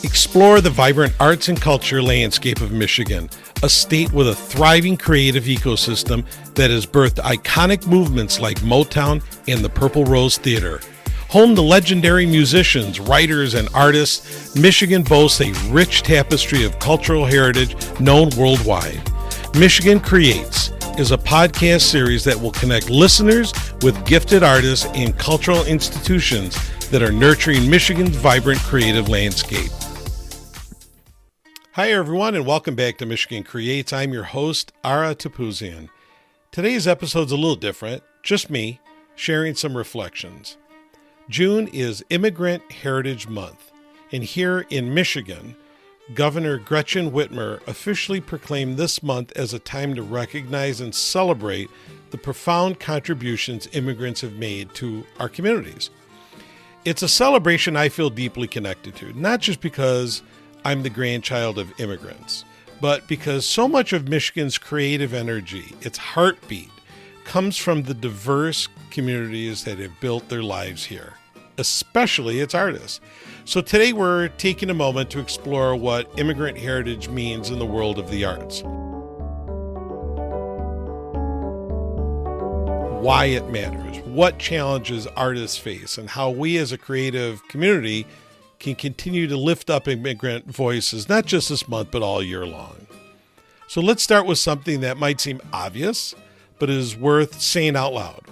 Explore the vibrant arts and culture landscape of Michigan, a state with a thriving creative ecosystem that has birthed iconic movements like Motown and the Purple Rose Theater. Home to legendary musicians, writers, and artists, Michigan boasts a rich tapestry of cultural heritage known worldwide. Michigan Creates is a podcast series that will connect listeners with gifted artists and cultural institutions that are nurturing Michigan's vibrant creative landscape. Hi everyone, and welcome back to Michigan Creates. I'm your host, Ara Topouzian. Today's episode's a little different, just me sharing some reflections. June is Immigrant Heritage Month, and here in Michigan, Governor Gretchen Whitmer officially proclaimed this month as a time to recognize and celebrate the profound contributions immigrants have made to our communities. It's a celebration I feel deeply connected to, not just because I'm the grandchild of immigrants, but because so much of Michigan's creative energy, its heartbeat, comes from the diverse communities that have built their lives here, especially its artists. So today we're taking a moment to explore what immigrant heritage means in the world of the arts. Why it matters, what challenges artists face, and how we as a creative community can continue to lift up immigrant voices, not just this month, but all year long. So let's start with something that might seem obvious, but is worth saying out loud.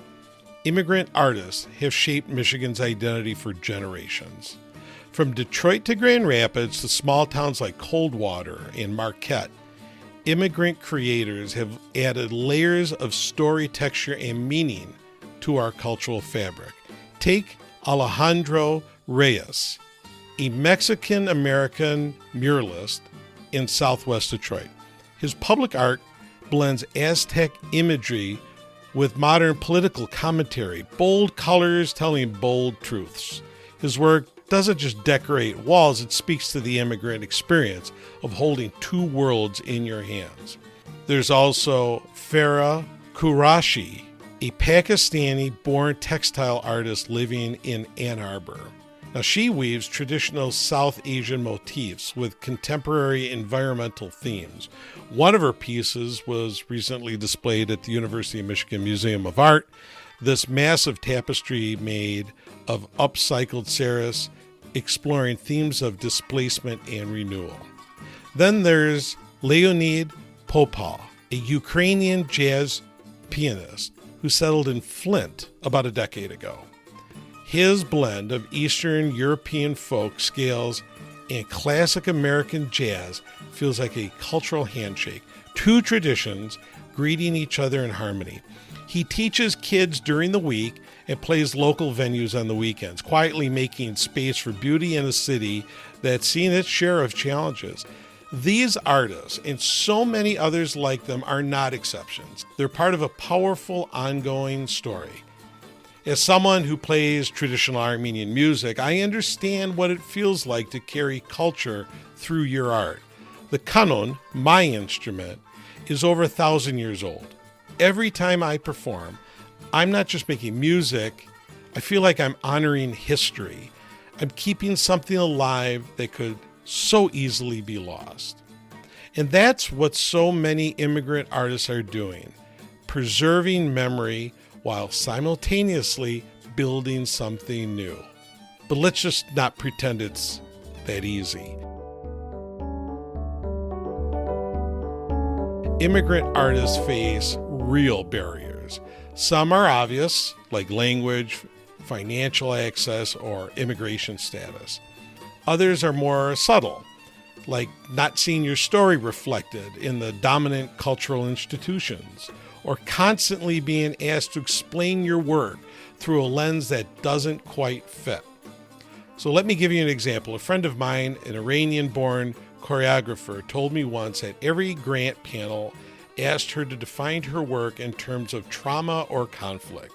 Immigrant artists have shaped Michigan's identity for generations. From Detroit to Grand Rapids to small towns like Coldwater and Marquette, immigrant creators have added layers of story, texture, and meaning to our cultural fabric. Take Alejandro Reyes, a Mexican-American muralist in Southwest Detroit. His public art blends Aztec imagery with modern political commentary, bold colors telling bold truths. His work doesn't just decorate walls, it speaks to the immigrant experience of holding two worlds in your hands. There's also Farah Qurashi, a Pakistani-born textile artist living in Ann Arbor. Now, she weaves traditional South Asian motifs with contemporary environmental themes. One of her pieces was recently displayed at the University of Michigan Museum of Art. This massive tapestry made of upcycled saris, exploring themes of displacement and renewal. Then there's Leonid Popov, a Ukrainian jazz pianist who settled in Flint about a decade ago. His blend of Eastern European folk scales and classic American jazz feels like a cultural handshake, two traditions greeting each other in harmony. He teaches kids during the week and plays local venues on the weekends, quietly making space for beauty in a city that's seen its share of challenges. These artists and so many others like them are not exceptions. They're part of a powerful, ongoing story. As someone who plays traditional Armenian music, I understand what it feels like to carry culture through your art. The kanun, my instrument, is over 1,000 years old. Every time I perform, I'm not just making music, I feel like I'm honoring history. I'm keeping something alive that could so easily be lost. And that's what so many immigrant artists are doing, preserving memory while simultaneously building something new. But let's just not pretend it's that easy. Immigrant artists face real barriers. Some are obvious, like language, financial access, or immigration status. Others are more subtle, like not seeing your story reflected in the dominant cultural institutions, or constantly being asked to explain your work through a lens that doesn't quite fit. So let me give you an example. A friend of mine, an Iranian-born choreographer, told me once that every grant panel asked her to define her work in terms of trauma or conflict.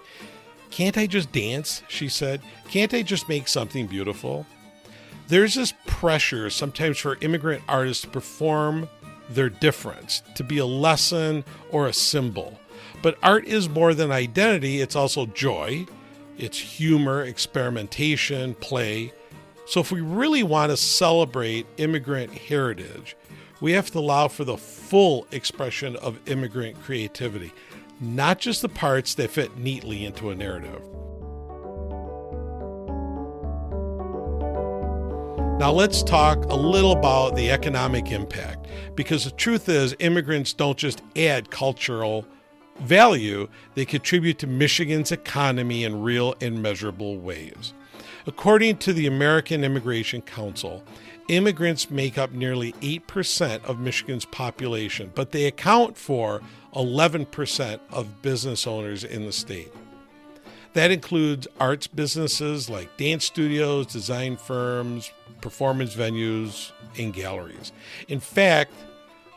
Can't I just dance? She said. Can't I just make something beautiful? There's this pressure sometimes for immigrant artists to perform their difference, to be a lesson or a symbol. But art is more than identity, it's also joy, it's humor, experimentation, play. So if we really want to celebrate immigrant heritage, we have to allow for the full expression of immigrant creativity, not just the parts that fit neatly into a narrative. Now let's talk a little about the economic impact, because the truth is immigrants don't just add cultural value, they contribute to Michigan's economy in real and measurable ways. According to the American Immigration Council, immigrants make up nearly 8% of Michigan's population, but they account for 11% of business owners in the state. That includes arts businesses like dance studios, design firms, performance venues, and galleries. In fact,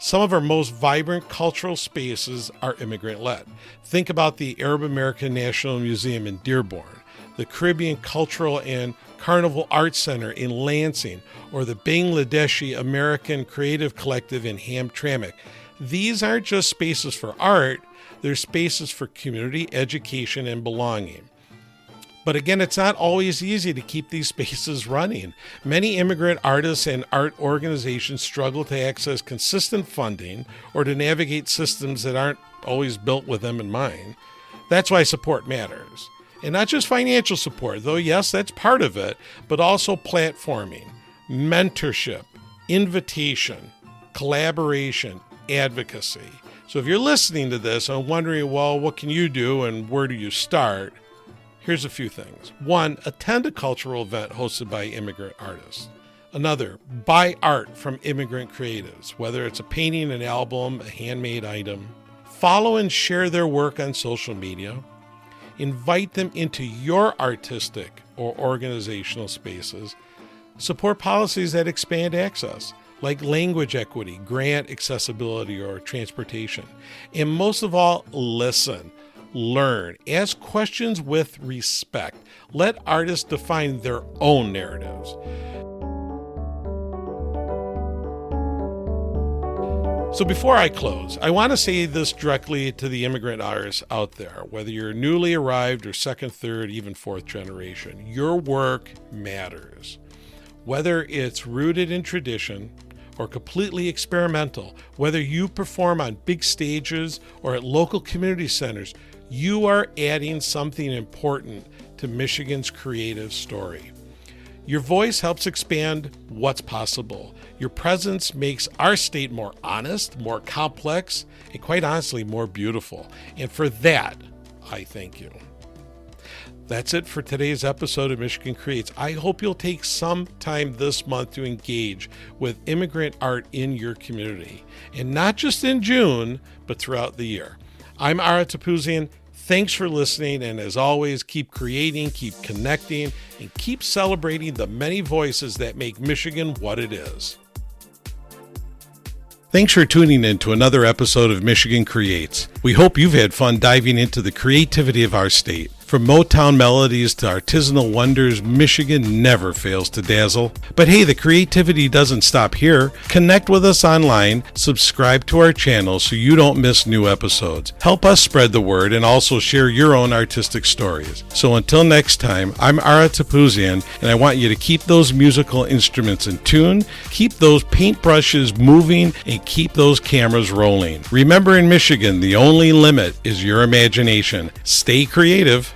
some of our most vibrant cultural spaces are immigrant-led. Think about the Arab American National Museum in Dearborn, the Caribbean Cultural and Carnival Arts Center in Lansing, or the Bangladeshi American Creative Collective in Hamtramck. These aren't just spaces for art, they're spaces for community, education, and belonging. But again, it's not always easy to keep these spaces running. Many immigrant artists and art organizations struggle to access consistent funding or to navigate systems that aren't always built with them in mind. That's why support matters. And not just financial support, though yes, that's part of it, but also platforming, mentorship, invitation, collaboration, advocacy. So if you're listening to this and wondering, well, what can you do and where do you start? Here's a few things. 1, attend a cultural event hosted by immigrant artists. Another, buy art from immigrant creatives, whether it's a painting, an album, a handmade item. Follow and share their work on social media. Invite them into your artistic or organizational spaces. Support policies that expand access, like language equity, grant accessibility, or transportation. And most of all, listen. Learn. Ask questions with respect. Let artists define their own narratives. So before I close, I want to say this directly to the immigrant artists out there, whether you're newly arrived or second, third, even fourth generation. Your work matters. Whether it's rooted in tradition or completely experimental, whether you perform on big stages or at local community centers, you are adding something important to Michigan's creative story. Your voice helps expand what's possible. Your presence makes our state more honest, more complex, and quite honestly, more beautiful. And for that, I thank you. That's it for today's episode of Michigan Creates. I hope you'll take some time this month to engage with immigrant art in your community, and not just in June, but throughout the year. I'm Ara Topouzian. Thanks for listening, and as always, keep creating, keep connecting, and keep celebrating the many voices that make Michigan what it is. Thanks for tuning in to another episode of Michigan Creates. We hope you've had fun diving into the creativity of our state. From Motown melodies to artisanal wonders, Michigan never fails to dazzle. But hey, the creativity doesn't stop here. Connect with us online, subscribe to our channel so you don't miss new episodes. Help us spread the word and also share your own artistic stories. So until next time, I'm Ara Topouzian, and I want you to keep those musical instruments in tune, keep those paintbrushes moving, and keep those cameras rolling. Remember, in Michigan, the only limit is your imagination. Stay creative.